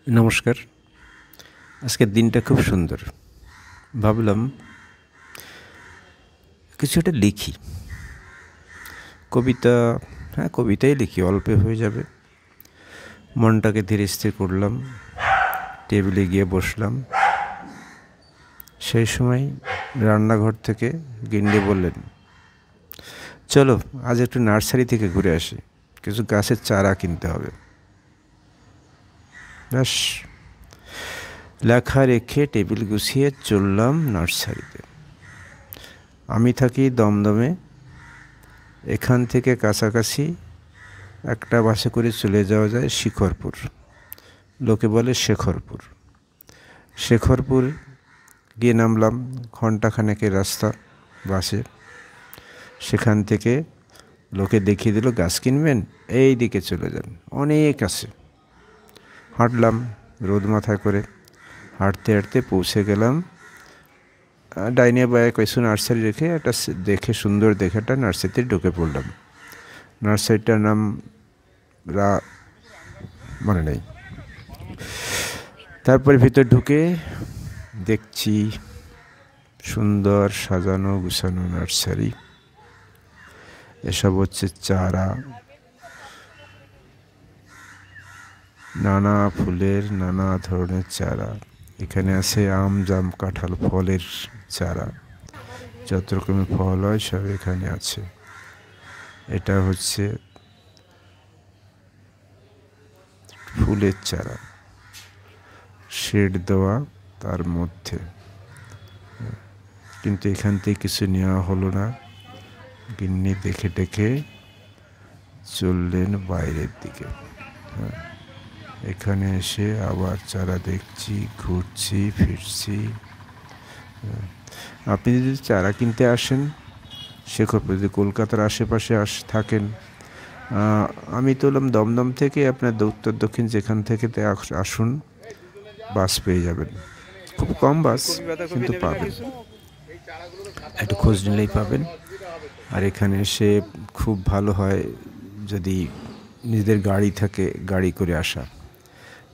নমস্কার। আজকের দিনটা খুব সুন্দর। ভাবলাম কিছু একটা লিখি। কবিতা, কবিতাই লিখি, অল্পে হয়ে যাবে। মনটাকে ধীরে স্থির করলাম, টেবিলে গিয়ে বসলাম। সেই সময় রান্নাঘর থেকে গিন্নি বললেন, চলো আজ একটু নার্সারি থেকে ঘুরে আসি, কিছু গাছের চারা কিনতে হবে। ব্যাস, লেখা রেখে টেবিল গুছিয়ে চললাম নার্সারিতে। আমি থাকি দমদমে। এখান থেকে কাছাকাছি একটা বাসে করে চলে যাওয়া যায় শিখরপুর, লোকে বলে শেখরপুর। শেখরপুর গিয়ে নামলাম, ঘন্টাখানেকের রাস্তা বাসে। সেখান থেকে লোকে দেখিয়ে দিল, গাছ কিনবেন এই দিকে চলে যান, অনেক আছে। হাঁটলাম রোদ মাথায় করে, হাঁটতে হাঁটতে পৌঁছে গেলাম ডাইনে বায়ে কিছু নার্সারি রেখে একটা দেখে সুন্দর দেখে একটা নার্সারিতে ঢুকে পড়লাম। নার্সারিটার নাম মনে নেই। তারপরে ভিতর ঢুকে দেখছি সুন্দর সাজানো গুছানো নার্সারি। এসব হচ্ছে চারা, নানা ফুলের নানা ধরনের চারা। এখানে আছে আম, জাম, কাঁঠাল, ফলের চারা। যত রকমের ফল হয় সব এখানে আছে। এটা হচ্ছে ফুলের চারা, শেড দেওয়া তার মধ্যে। কিন্তু এখান থেকে কিছু নেওয়া হলো না। গিন্নি দেখে দেখে চললেন বাইরের দিকে। এখানে এসে আবার চারা দেখছি, ঘুরছি ফিরছি। আপনি যদি চারা কিনতে আসেন শেখরপুর, যদি কলকাতার আশেপাশে থাকেন, আমি তোলাম দমদম থেকে, আপনার উত্তর দক্ষিণ যেখান থেকে আসুন, বাস পেয়ে যাবেন। খুব কম বাস, কিন্তু পাবেন, একটু খোঁজ নিলেই পাবেন। আর এখানে এসে খুব ভালো হয় যদি নিজেদের গাড়ি থাকে, গাড়ি করে আসা,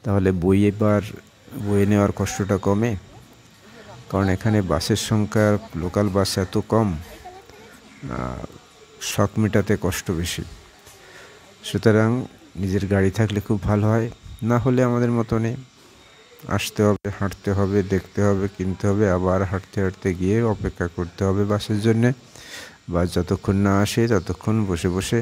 তাহলে বয়ে নেওয়ার কষ্টটা কমে। কারণ এখানে বাসের সংখ্যা, লোকাল বাস এত কম, শখ মেটাতে কষ্ট বেশি। সুতরাং নিজের গাড়ি থাকলে খুব ভালো হয়। না হলে আমাদের মতনে আসতে হবে, হাঁটতে হবে, দেখতে হবে, কিনতে হবে, আবার হাঁটতে হাঁটতে গিয়ে অপেক্ষা করতে হবে বাসের জন্যে। বাস যতক্ষণ না আসে ততক্ষণ বসে বসে